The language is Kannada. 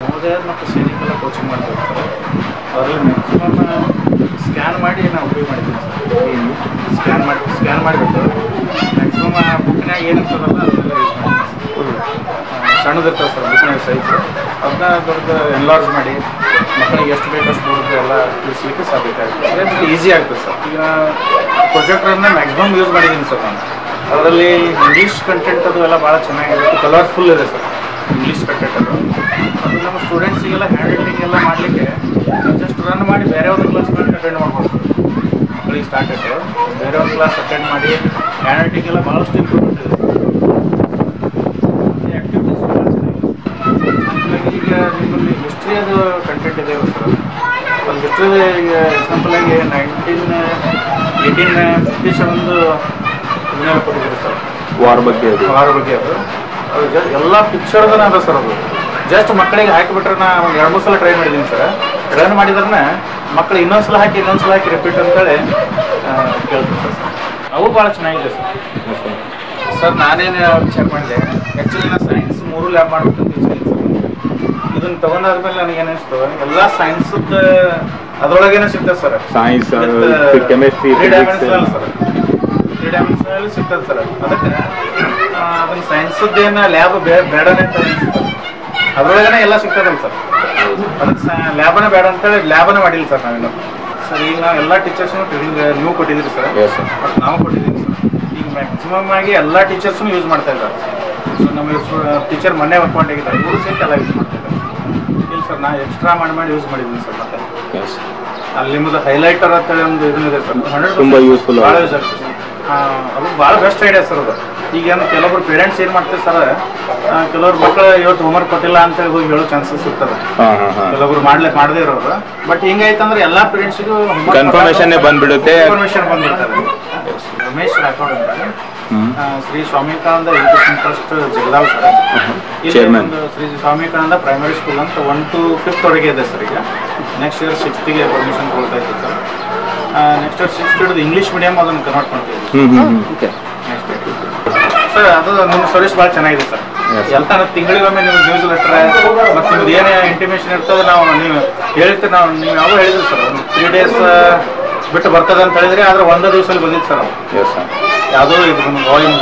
ನವೋದಯ ಮತ್ತು ಸೈನಿಕಲ್ಲ ಕೋಚಿಂಗ್ ಮಾಡ್ತಾ ಇರ್ತಾರೆ. ಅವರಲ್ಲಿ ಮ್ಯಾಕ್ಸಿಮಮ್ ಸ್ಕ್ಯಾನ್ ಮಾಡಿ ನಾವು ಉಪಯೋಗ ಮಾಡಿದ್ದೀವಿ ಸರ್. ಸ್ಕ್ಯಾನ್ ಮಾಡಿಬಿಟ್ಟು ಮ್ಯಾಕ್ಸಿಮಮ್ ಆ ಬುಕ್ನಾಗ ಏನಿರ್ತದಲ್ಲ ಅದನ್ನೆಲ್ಲ ಯೂಸ್ ಮಾಡ್ತೀವಿ ಸರ್. ಸಣ್ಣದಿರ್ತದೆ ಸರ್ ಬುಕ್ನಾಗ ಸೈಜ್, ಅದನ್ನ ದೊಡ್ಡದು ಎನ್ಲಾರ್ಜ್ ಮಾಡಿ ಮಕ್ಕಳಿಗೆ ಎಷ್ಟು ಬೇಕಷ್ಟು ದೊಡ್ಡದು ಎಲ್ಲ ತಿಳಿಸ್ಲಿಕ್ಕೆ ಸಾಧ್ಯತೆ ಆಗ್ತದೆ. ಮತ್ತು ಈಸಿ ಆಗ್ತದೆ ಸರ್. ಈಗ ಪ್ರೊಜೆಕ್ಟರನ್ನ ಮ್ಯಾಕ್ಸಿಮಮ್ ಯೂಸ್ ಮಾಡಿದ್ದೀನಿ ಸರ್ ನಾನು. ಅದರಲ್ಲಿ ಇಂಗ್ಲೀಷ್ ಕಂಟೆಂಟ್ ಅದು ಎಲ್ಲ ಭಾಳ ಚೆನ್ನಾಗಿರುತ್ತೆ, ಕಲರ್ಫುಲ್ ಇದೆ ಸರ್ ಇಂಗ್ಲೀಷ್ ಕಂಟೆಂಟ್ ಅದು. ಅದು ನಮ್ಮ ಸ್ಟೂಡೆಂಟ್ಸಿಗೆಲ್ಲ ಹ್ಯಾಂಡ್ ರೈಟಿಂಗ್ ಎಲ್ಲ ಮಾಡಲಿಕ್ಕೆ ಜಸ್ಟ್ ರನ್ ಮಾಡಿ ಬೇರೆಯವ್ರ ಕ್ಲಾಸ್ ಅಟೆಂಡ್ ಮಾಡ್ಬೋದು ಸರ್. ಮಕ್ಕಳಿಗೆ ಸ್ಟಾರ್ಟ್ ಆಯಿತು ಬೇರೆಯವ್ರ ಕ್ಲಾಸ್ ಅಟೆಂಡ್ ಮಾಡಿ ಹ್ಯಾಂಡ್ ರೈಟಿಂಗ್ ಎಲ್ಲ ಭಾಳಷ್ಟು ಇಂಪ್ರೂವ್ಮೆಂಟ್ ಇದೆ. ಆ್ಯಕ್ಟಿವಿಟೀಸ್ ಭಾಳ ಚೆನ್ನಾಗಿದೆ. ಈಗ ನಿಮ್ಮಲ್ಲಿ ಹಿಸ್ಟ್ರಿ ಅದು ಕಂಟೆಂಟ್ ಇದೆ ಸರ್. ಒಂದು ಹಿಸ್ಟ್ರಿ ಈಗ ಎಕ್ಸಾಂಪಲಾಗಿ 1857 ಇದನ್ನೆಲ್ಲ ಕೊಟ್ಟಿದ್ದೀರಿ ಸರ್. ವಾರ ಬಗ್ಗೆ ಅದು ಎಲ್ಲ ಪಿಕ್ಚರ್ದನ ಅದ ಸರ್. ಅದು ಜಸ್ಟ್ ಮಕ್ಕಳಿಗೆ ಹಾಕಿಬಿಟ್ರೆ ನಾ ಒಂದು 2-3 ಸಲ ಟ್ರೈ ಮಾಡಿದ್ದೀನಿ ಸರ್. ರನ್ ಮಾಡಿದ್ರೆ ಮಕ್ಕಳು ಇನ್ನೊಂದ್ಸಲ ಹಾಕಿ ರಿಪೀಟ್ ಅಂತೇಳಿ ಕೇಳ್ತಿರ್ತಾರೆ ಸರ್. ಅವು ಭಾಳ ಚೆನ್ನಾಗಿದೆ ಸರ್. ಸರ್ ನಾನೇನು ವಿಚಾರ ಮಾಡಿದೆ, ಆ್ಯಕ್ಚುಲಿ ನಾನು ಸೈನ್ಸ್ 3 ಲ್ಯಾಬ್ ಮಾಡ್ಬೇಕಂತ ವಿಚಾರ ಸರ್. ಇದನ್ನು ತೊಗೊಂಡಾದ್ಮೇಲೆ ನನಗೇನು ಅನಿಸ್ತು, ಎಲ್ಲ ಸೈನ್ಸದ್ದು ಅದರೊಳಗೇನೆ ಸಿಗ್ತದೆ sir. Science, chemistry, sir 3 dimensionally ಸಿಗ್ತದೆ ಸರ್. ಅದಕ್ಕೆ ಅದನ್ನು ಸೈನ್ಸದ್ದೇನು ಲ್ಯಾಬ್ ಬೇಡನೇ ಅಂತ ಅನಿಸ್ತದೆ. ಅದರೊಳಗನೆ ಎಲ್ಲ ಸಿಗ್ತದಲ್ಲ ಸರ್. ಅದಕ್ಕೆ ಲ್ಯಾಬನೇ ಬೇಡ ಅಂತೇಳಿ ಲ್ಯಾಬನೇ ಮಾಡಿಲ್ಲ ಸರ್ ನಾವೇನು ಸರ್. ಈಗ ನಾವು ಎಲ್ಲ ಟೀಚರ್ಸ್ನು ಟ್ರೈನಿಂಗ್ ನೀವು ಕೊಟ್ಟಿದ್ದೀರಿ ಸರ್, ಮತ್ತು ನಾವು ಕೊಟ್ಟಿದ್ದೀವಿ ಸರ್. ಈಗ ಮ್ಯಾಕ್ಸಿಮಮ್ ಆಗಿ ಎಲ್ಲ ಟೀಚರ್ಸ್ನು ಯೂಸ್ ಮಾಡ್ತಾ ಇದ್ದಾರೆ. ಸೊ ನಮಗೆ ಟೀಚರ್ ಮೊನ್ನೆ ವರ್ಕ್ ಆಗಿದ್ದಾರೆ, ಇವರು ಸಹಿತ ಎಲ್ಲ ಯೂಸ್ ಮಾಡ್ತಾ ಇದ್ದಾರೆ. ಇಲ್ಲ ಸರ್, ನಾನು ಎಕ್ಸ್ಟ್ರಾ ಮಾಡಿ ಯೂಸ್ ಮಾಡಿದ್ದೀನಿ ಸರ್. ಮತ್ತೆ ಅಲ್ಲಿ ನಿಮ್ಮದು ಹೈಲೈಟರ್ ಅಂತೇಳಿ ಒಂದು ಇದನ್ನಿದೆ ಸರ್, 100% ಯೂಸ್ಫುಲ್, ಭಾಳ ಯೂಸ್ ಆಗ್ತದೆ ಸರ್. ಅದು ಭಾಳ ಬೆಸ್ಟ್ ಐಡಿಯಾ ಸರ್ ಅದು. ಈಗೇನು ಕೆಲವೊಬ್ರು ಪೇರೆಂಟ್ಸ್ ಏನು ಮಾಡ್ತಾರೆ ಸರ್, ಕೆಲವ್ರು ಮಕ್ಕಳು ಇವತ್ತು ಹೋಮ್ವರ್ಕ್ ಕೊಟ್ಟಿಲ್ಲ ಅಂತೇಳಿ ಹೋಗಿ ಹೇಳೋ ಚಾನ್ಸಸ್ ಇರ್ತದೆ. ಕೆಲವೊಬ್ರು ಮಾಡದೇ ಇರೋರು. ಬಟ್ ಹಿಂಗೈತಂದ್ರೆ ಎಲ್ಲ ಪೇರೆಂಟ್ಸಿಗೂ ಕನ್ಫರ್ಮೇಷನ್ ಬಂದ್ಬಿಡುತ್ತೆ. ರಮೇಶ್ ರಾಠೋಡ್ ಅಂತ ಶ್ರೀ ಸ್ವಾಮಿಕಾನಂದ ಎಜುಕೇಶನ್ ಟ್ರಸ್ಟ್ ಜಗದಾವ್ ಸರ್. ಇಲ್ಲಿ ಶ್ರೀ ಸ್ವಾಮಿಕಾನಂದ ಪ್ರೈಮರಿ ಸ್ಕೂಲ್ ಅಂತ 1 to 5th ವರೆಗೆ ಇದೆ ಸರ್. ಈಗ ನೆಕ್ಸ್ಟ್ ಇಯರ್ 6th ಪರ್ಮಿಷನ್ ಕೊಡ್ತಾ ಇದ್ದೀವಿ ಸರ್. ನೆಕ್ಸ್ಟ್ ಇಯರ್ 6th ಹಿಡಿದು ಇಂಗ್ಲೀಷ್ ಮೀಡಿಯಮ್ ಅದನ್ನು ಕನ್ವರ್ಟ್ ಮಾಡ್ತೀವಿ ಸರ್. ಅದು ನಿಮ್ಮ ಸರ್ವಿಸ್ ಭಾಳ ಚೆನ್ನಾಗಿದೆ ಸರ್. ಎಲ್ಲ ತಿಂಗಳಿಗೊಮ್ಮೆ ನಿಮ್ಗೆ ನ್ಯೂಸ್ ಲೆಟರ್ ಮತ್ತು ನಿಮ್ದು ಏನೇ ಇಂಟಿಮೇಷನ್ ಇರ್ತದೆ ನಾವು ನೀವು ಹೇಳಿರ್ತೀವಿ. ನೀವು ಯಾವ ಹೇಳಿದ್ರಿ ಸರ್, ಒಂದು 3 days ಬಿಟ್ಟು ಬರ್ತದೆ ಅಂತ ಹೇಳಿದ್ರಿ. ಆದರೆ 1 ದಿವಸದಲ್ಲಿ ಬಂದಿತ್ತು ಸರ್. ಯಾವುದೋ ಇದು ವಾಲ್ಯೂಮ್